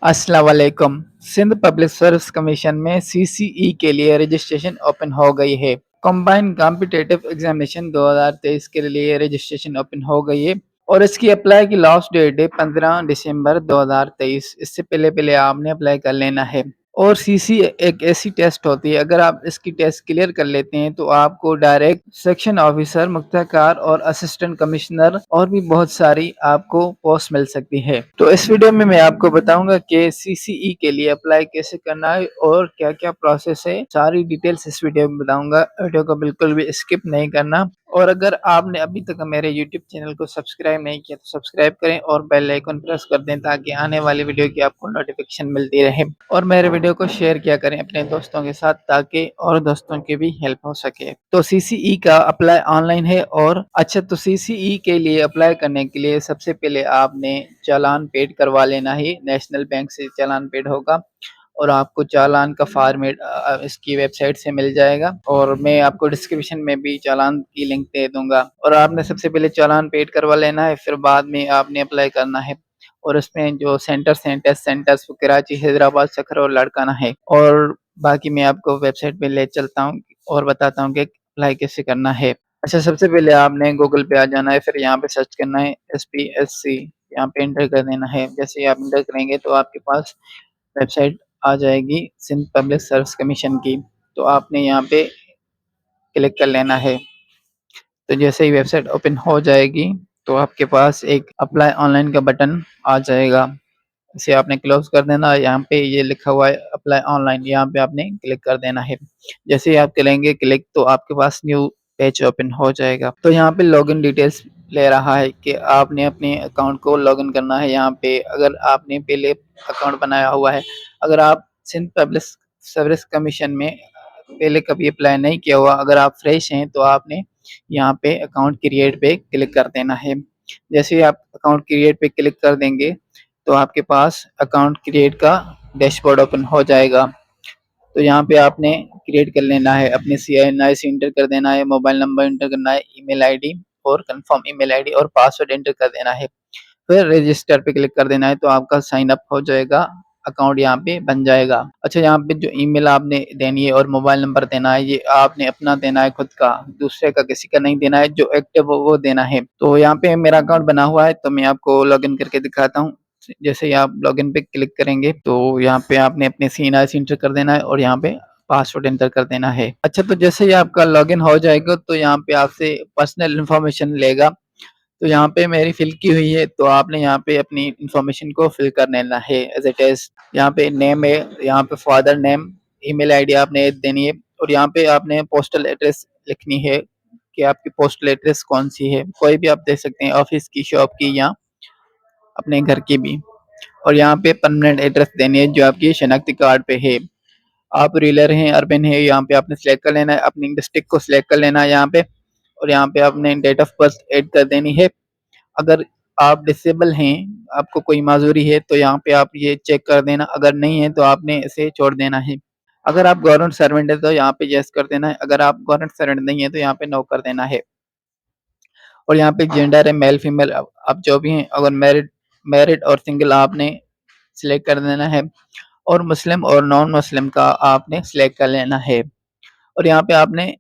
अस्सलाम वालेकुम। Sindh public service commission में सीसीई के लिए रजिस्ट्रेशन ओपन हो गई है। कॉम्बाइंड कॉम्पिटिटिव एग्जामिनेशन 2023 के लिए रजिस्ट्रेशन ओपन हो गई है और इसकी अप्लाई की लास्ट डेट है 15 दिसंबर 2023। इससे पहले पहले आपने अप्लाई कर लेना है। और सीसी एक ऐसी टेस्ट होती है, अगर आप इसकी टेस्ट क्लियर कर लेते हैं तो आपको डायरेक्ट सेक्शन ऑफिसर, मुख्तार और असिस्टेंट कमिश्नर और भी बहुत सारी आपको पोस्ट मिल सकती है। तो इस वीडियो में मैं आपको बताऊंगा कि सीसीई के लिए अप्लाई कैसे करना है और क्या क्या प्रोसेस है। सारी डिटेल्स इस वीडियो में बताऊंगा। वीडियो को बिल्कुल भी स्किप नहीं करना। और अगर आपने अभी तक मेरे YouTube चैनल को सब्सक्राइब नहीं किया तो सब्सक्राइब करें और बेल आइकन प्रेस कर दें ताकि आने वाली वीडियो की आपको नोटिफिकेशन मिलती रहे। और मेरे वीडियो को शेयर किया करें अपने दोस्तों के साथ ताकि और दोस्तों की भी हेल्प हो सके। तो सीसीई का अप्लाई ऑनलाइन है। और अच्छा, तो सीसीई के लिए अप्लाई करने के लिए सबसे पहले आपने चालान पेड करवा लेना है। नेशनल बैंक से चालान पेड होगा और आपको चालान का फॉर्मेट इसकी वेबसाइट से मिल जाएगा और मैं आपको डिस्क्रिप्शन में भी चालान की लिंक दे दूंगा। और आपने सबसे पहले चालान पेड करवा लेना है, फिर बाद में आपने अप्लाई करना है। और उसमें जो सेंटर्स हैं, टेस्ट सेंटर्स, वो कराची, हैदराबाद, सखर और लाड़काना है। और बाकी मैं आपको वेबसाइट पे ले चलता हूँ और बताता हूँ कि अप्लाई कैसे करना है। अच्छा, सबसे पहले आपने गूगल पे आ जाना है, फिर यहाँ पे सर्च करना है SPSC। यहाँ पे इंटर कर देना है। जैसे ही आप इंटर करेंगे तो आपके पास वेबसाइट आ जाएगी सिंध पब्लिक सर्विस कमीशन की। तो आपने यहाँ पे क्लिक कर लेना है। तो जैसे ही वेबसाइट ओपन हो जाएगी तो आपके पास एक अप्लाई ऑनलाइन का बटन आ जाएगा। इसे आपने क्लोज कर देना। यहाँ पे ये लिखा हुआ है अप्लाई ऑनलाइन, यहाँ पे आपने क्लिक कर देना है। जैसे ही आप करेंगे क्लिक तो आपके पास न्यू पेज ओपन हो जाएगा। तो यहाँ पे लॉगिन डिटेल्स ले रहा है कि आपने अपने अकाउंट को लॉगिन करना है। यहाँ पे अगर आपने पहले अकाउंट बनाया हुआ है, अगर आप सिंध पब्लिक सर्विस कमीशन में पहले कभी अप्लाई नहीं किया हुआ, अगर आप फ्रेश हैं तो आपने यहाँ पे अकाउंट क्रिएट पे क्लिक कर देना है। जैसे ही आप अकाउंट क्रिएट पे क्लिक कर देंगे तो आपके पास अकाउंट क्रिएट का डैशबोर्ड ओपन हो जाएगा। तो यहाँ पे आपने क्रिएट कर लेना है, अपने CNIC इंटर कर देना है, मोबाइल नंबर इंटर करना है, ईमेल आईडी और कंफर्म ईमेल आईडी और पासवर्ड एंटर कर देना है। फिर रजिस्टर पे क्लिक कर देना है तो आपका साइन अप हो जाएगा, अकाउंट यहाँ पे बन जाएगा। अच्छा, यहाँ पे जो ईमेल आपने देनी है और मोबाइल नंबर देना है, ये आपने अपना देना है, खुद का, दूसरे का किसी का नहीं देना है। जो एक्टिव हो वो देना है। तो यहाँ पे मेरा अकाउंट बना हुआ है तो मैं आपको लॉगिन करके दिखाता हूँ। जैसे ही आप लॉगिन पे क्लिक करेंगे तो यहाँ पे आपने अपने CNIC इंटर कर देना है और यहाँ पे पासवर्ड एंटर कर देना है। अच्छा, तो जैसे ही आपका लॉगिन हो जाएगा तो यहाँ पे आपसे पर्सनल इन्फॉर्मेशन लेगा। तो यहाँ पे मेरी फिल की हुई है तो आपने यहाँ पे अपनी इन्फॉर्मेशन को फिल कर लेना है एज इट इज। यहाँ पे नेम है, यहाँ पे फादर नेम, ईमेल आईडी आपने देनी है और यहाँ पे आपने पोस्टल एड्रेस लिखनी है कि आपकी पोस्टल एड्रेस कौन सी है। कोई भी आप दे सकते हैं, ऑफिस की, शॉप की या अपने घर की भी। और यहाँ पे परमानेंट एड्रेस देनी है जो आपकी शनाख्ती कार्ड पे है। आप रूरल हैं, अर्बन है, यहाँ पे आपने सिलेक्ट कर लेना है, अपनी डिस्ट्रिक्ट को सिलेक्ट कर लेना है यहाँ पे। और यहाँ पे आपने डेट ऑफ बर्थ ऐड कर देनी है। अगर आप डिसेबल हैं, आपको कोई माजूरी है तो यहाँ पे आप ये चेक कर देना, अगर नहीं है तो आपने इसे छोड़ देना है। अगर आप गवर्नमेंट सर्वेंट है तो यहाँ पे यस कर देना है, अगर आप गवर्नमेंट सर्वेंट नहीं है तो यहाँ पे नो कर देना है। और यहाँ पे जेंडर है मेल फीमेल, आप जो भी हैं, अगर मैरिड मैरिड और सिंगल आपने सिलेक्ट कर देना है। और मुस्लिम और नॉन मुस्लिम का आपने सिलेक्ट कर लेना है। और यहाँ पे आपने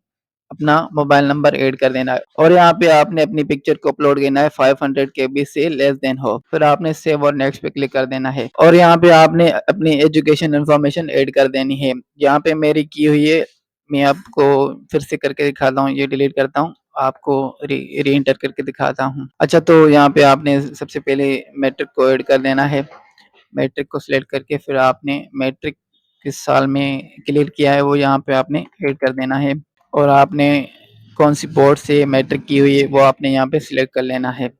अपना मोबाइल नंबर ऐड कर देना है और यहाँ पे आपने अपनी पिक्चर को अपलोड करना है 500 KB से लेस देन हो। फिर आपने सेव और नेक्स्ट पे क्लिक कर देना है और यहाँ पे आपने अपनी एजुकेशन इन्फॉर्मेशन ऐड कर देनी है। यहाँ पे मेरी की हुई है, मैं आपको फिर से करके दिखाता हूँ। ये डिलीट करता हूँ, आपको री एंटर करके दिखाता हूँ। अच्छा, तो यहाँ पे आपने सबसे पहले मैट्रिक को ऐड कर देना है। मैट्रिक को सिलेक्ट करके फिर आपने मैट्रिक किस साल में क्लियर किया है वो यहाँ पे आपने ऐड कर देना है। और आपने कौन सी बोर्ड से मैट्रिक की हुई है वो आपने यहाँ पे सिलेक्ट कर लेना है।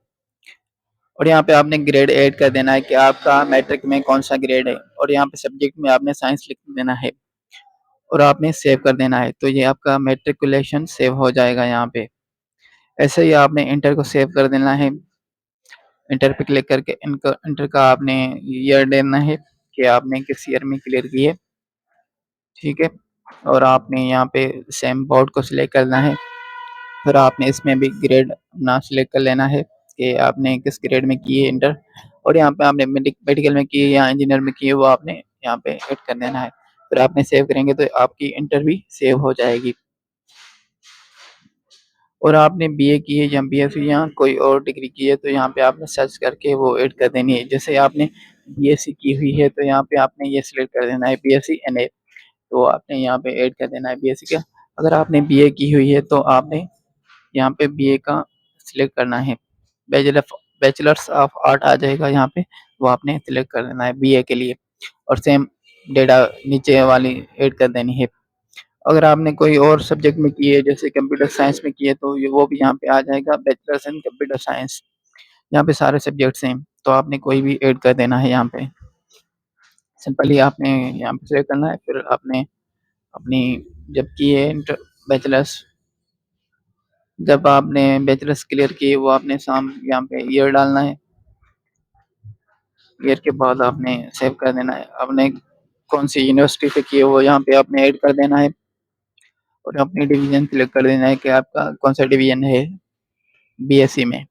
और यहाँ पे आपने ग्रेड ऐड कर देना है कि आपका मैट्रिक में कौन सा ग्रेड है। और यहाँ पे सब्जेक्ट में आपने साइंस लिख देना है और आपने सेव कर देना है। तो ये आपका मैट्रिकुलेशन सेव हो जाएगा यहाँ पे। ऐसे ही आपने इंटर को सेव कर देना है। इंटर पे क्लिक करके इनका इंटर का आपने ईयर देना है कि आपने किस ईयर में क्लियर की है। ठीक है। और आपने यहाँ पे सेम बोर्ड को सिलेक्ट करना है। फिर आपने इसमें भी ग्रेड अपना सिलेक्ट कर लेना है कि आपने किस ग्रेड में की है इंटर। और यहाँ पे आपने मेडिकल में की है या इंजीनियर में की है वो आपने यहाँ पे ऐड कर देना है। फिर आपने सेव करेंगे तो आपकी इंटर भी सेव हो जाएगी। और आपने बीए की है या बीएससी या कोई और डिग्री की है तो यहाँ पे आपने सर्च करके वो ऐड कर देनी है। जैसे आपने बीएससी की हुई है तो यहाँ पे आपने ये सिलेक्ट कर देना है बीएससी एनए, तो आपने यहाँ पे ऐड कर देना है बीएससी का। अगर आपने बीए की हुई है तो आपने यहाँ पे बीए का सिलेक्ट करना है। बैचलर्स ऑफ आर्ट आ जाएगा यहाँ पे, वो आपने सिलेक्ट कर देना है बीए के लिए और सेम डेटा नीचे वाली ऐड कर देनी है। अगर आपने कोई और सब्जेक्ट में की है जैसे कंप्यूटर साइंस में की है तो वो भी यहाँ पे आ जाएगा बैचलर्स इन कंप्यूटर साइंस। यहाँ पे सारे सब्जेक्ट सेम, तो आपने कोई भी ऐड कर देना है यहाँ पे। सिंपली आपने यहाँ पे सिलेक्ट करना है, फिर आपने अपनी जब की है बैचलर्स, जब आपने बैचलर्स क्लियर की वो आपने शाम यहाँ पे ईयर डालना है। ईयर के बाद आपने सेव कर देना है। आपने कौन सी यूनिवर्सिटी से की है वो यहाँ पे आपने ऐड कर देना है और अपनी डिवीजन सिलेक्ट कर देना है कि आपका कौन सा डिवीजन है बीएससी में।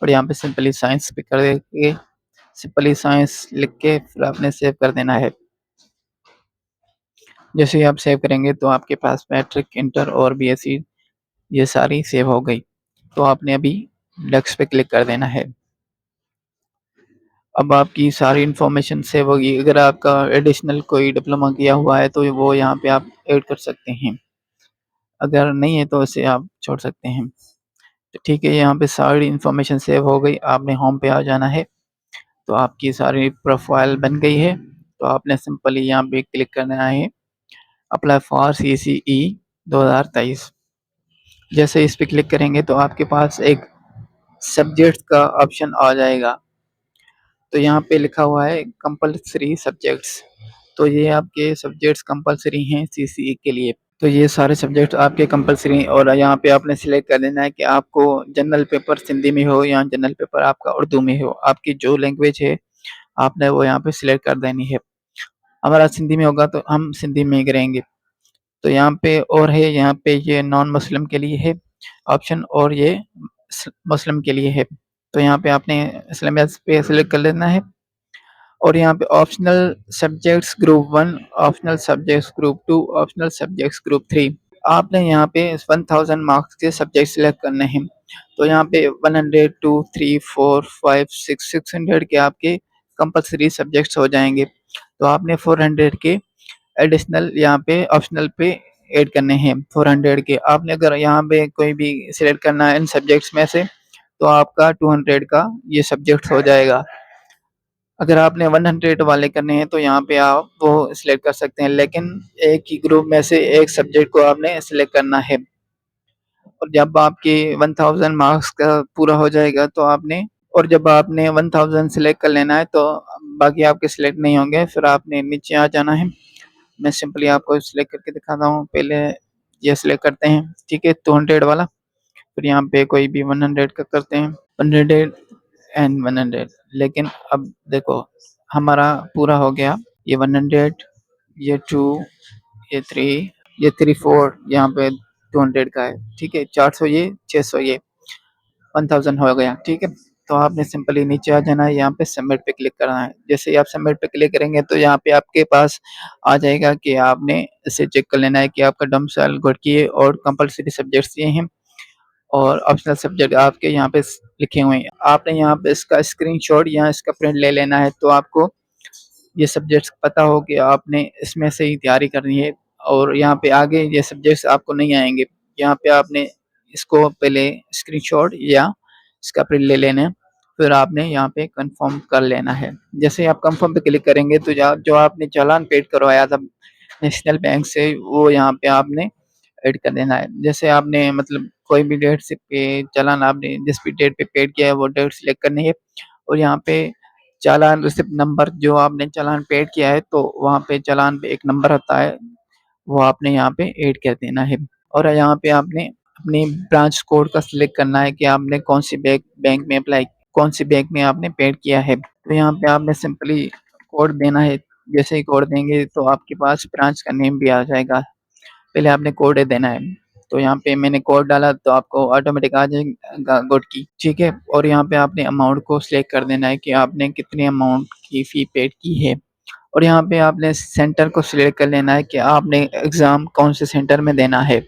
और यहाँ पे सिंपली साइंस पे कर देके सिंपली साइंस लिख के फिर आपने सेव कर देना है। जैसे ही आप सेव करेंगे तो आपके पास मैट्रिक, इंटर और बीएससी ये सारी सेव हो गई। तो आपने अभी नेक्स्ट पे क्लिक कर देना है। अब आपकी सारी इन्फॉर्मेशन सेव होगी। अगर आपका एडिशनल कोई डिप्लोमा किया हुआ है तो वो यहाँ पे आप ऐड कर सकते हैं, अगर नहीं है तो इसे आप छोड़ सकते हैं। तो ठीक है, यहाँ पे सारी इन्फॉर्मेशन सेव हो गई। आपने होम पे आ जाना है, तो आपकी सारी प्रोफाइल बन गई है। तो आपने सिंपली यहाँ पे क्लिक करना है अप्लाई फॉर CCE 2023। जैसे इस पे क्लिक करेंगे तो आपके पास एक सब्जेक्ट का ऑप्शन आ जाएगा। तो यहाँ पे लिखा हुआ है कंपल्सरी सब्जेक्ट्स, तो ये आपके सब्जेक्ट्स कंपल्सरी हैं CCE के लिए। तो ये सारे सब्जेक्ट आपके कंपल्सरी, और यहाँ पे आपने सिलेक्ट कर देना है कि आपको जनरल पेपर हिंदी में हो या जनरल पेपर आपका उर्दू में हो। आपकी जो लैंग्वेज है आपने वो यहाँ पे सिलेक्ट कर देनी है। हमारा सिंधी में होगा तो हम सिंधी में ही करेंगे। तो यहाँ पे और है, यहाँ पे ये नॉन मुस्लिम के लिए है ऑप्शन और ये मुस्लिम के लिए है। तो यहाँ पे आपने इस्लामिया पे सिलेक्ट कर लेना है। और यहाँ पे optional subjects group 1, optional subjects group 2, optional subjects group 3। आपने यहाँ पे 1000 मार्क्स के सब्जेक्ट सिलेक्ट करने हैं। तो यहाँ पे 100, 2, 3, 4, 5, 6, 600 के आपके कंपल्सरी सब्जेक्ट्स हो जाएंगे। तो आपने 400 के एडिशनल यहाँ पे ऑप्शनल पे ऐड करने हैं। 400 के आपने अगर यहाँ पे कोई भी सिलेक्ट करना है इन सब्जेक्ट्स में से तो आपका 200 का ये सब्जेक्ट हो जाएगा। अगर आपने 100 वाले करने हैं तो यहाँ पे आप वो सिलेक्ट कर सकते हैं, लेकिन एक ही ग्रुप में से एक सब्जेक्ट को आपने सिलेक्ट करना है। और जब आपके 1000 मार्क्स का पूरा हो जाएगा तो आपने, और जब आपने 1000 सिलेक्ट कर लेना है तो बाकी आपके सिलेक्ट नहीं होंगे। फिर आपने नीचे आ जाना है। मैं सिंपली आपको सिलेक्ट करके दिखाता हूँ। पहले ये सिलेक्ट करते हैं, ठीक है, 200 वाला। फिर यहाँ पे कोई भी 100 का करते हैं, 100 एंड 100। लेकिन अब देखो हमारा पूरा हो गया। ये 100, ये 2, ये 3, ये 3, 4 यहाँ पे 200 का है, ठीक है। 400 ये, 600 ये, 1000 हो गया, ठीक है। तो आपने सिंपली नीचे आ जाना है, यहाँ पे सबमिट पे क्लिक करना है। जैसे ही आप सबमिट पे क्लिक करेंगे तो यहाँ पे आपके पास आ जाएगा कि आपने इसे चेक कर लेना है कि आपका डोमिसाइल घोटकी है और कंपल्सरी सब्जेक्ट्स ये हैं और ऑप्शनल सब्जेक्ट आपके यहाँ पे लिखे हुए हैं। आपने यहाँ पे इसका स्क्रीनशॉट या इसका प्रिंट ले लेना है, तो आपको ये सब्जेक्ट्स पता हो कि आपने इसमें से ही तैयारी करनी है और यहाँ पे आगे ये सब्जेक्ट्स आपको नहीं आएंगे। यहाँ पे आपने इसको पहले स्क्रीनशॉट या इसका प्रिंट ले लेना है, फिर आपने यहाँ पे कंफर्म कर लेना है। जैसे ही आप कंफर्म पे क्लिक करेंगे तो जो आपने चालान पेड करवाया था नेशनल बैंक से वो यहाँ पे आपने ऐड कर देना है। जैसे आपने मतलब कोई भी डेट से पे चालान आपने जिस भी डेट पे पेड किया है वो डेट सिलेक्ट करनी है और यहाँ पे चालान रिसिप्ट नंबर जो आपने चालान पेड किया है तो वहाँ पे चालान पे एक नंबर आता है, वो आपने यहाँ पे ऐड कर देना है। और यहाँ पे आपने अपनी ब्रांच कोड का सिलेक्ट करना है कि आपने कौन सी बैंक में आपने पेड किया है। तो यहाँ पे आपने सिंपली कोड देना है। जैसे ही कोड देंगे तो आपके पास ब्रांच का नेम भी आ जाएगा। पहले आपने कोड देना है। तो यहाँ पे मैंने कोड डाला तो आपको ऑटोमेटिक आ जाएगा गुड की, ठीक है। और यहाँ पे आपने अमाउंट को सिलेक्ट कर देना है कि आपने कितने अमाउंट की फ़ी पेड की है। और यहाँ पे आपने सेंटर को सिलेक्ट कर लेना है कि आपने एग्ज़ाम कौन से सेंटर में देना है।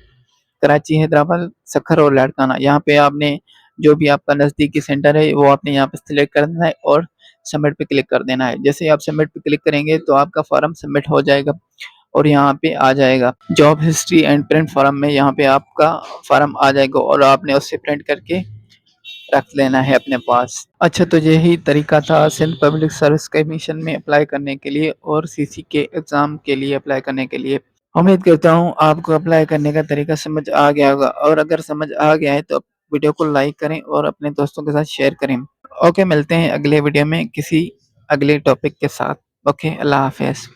कराची, हैदराबाद, सखर और लाड़काना। यहाँ पे आपने जो भी आपका नज़दीकी सेंटर है वो आपने यहाँ पे सिलेक्ट कर देना है और सबमिट पे क्लिक कर देना है। जैसे ही आप सबमिट पे क्लिक करेंगे तो आपका फॉर्म सबमिट हो जाएगा और यहाँ पे आ जाएगा job history and print form में यहाँ पे आपका फॉर्म आ जाएगा और आपने उससे प्रिंट करके रख लेना है अपने पास। अच्छा, तो यही तरीका था सिंध पब्लिक सर्विस कमीशन में अप्लाई करने के लिए और सीसी के एग्ज़ाम के लिए अप्लाई करने के लिए। उम्मीद करता हूँ आपको अप्लाई करने का तरीका समझ आ गया होगा और अगर समझ आ गया है तो वीडियो को लाइक करें और अपने दोस्तों के साथ शेयर करें। ओके, मिलते हैं अगले वीडियो में किसी अगले टॉपिक के साथ। ओके, अल्लाह हाफ़िज़।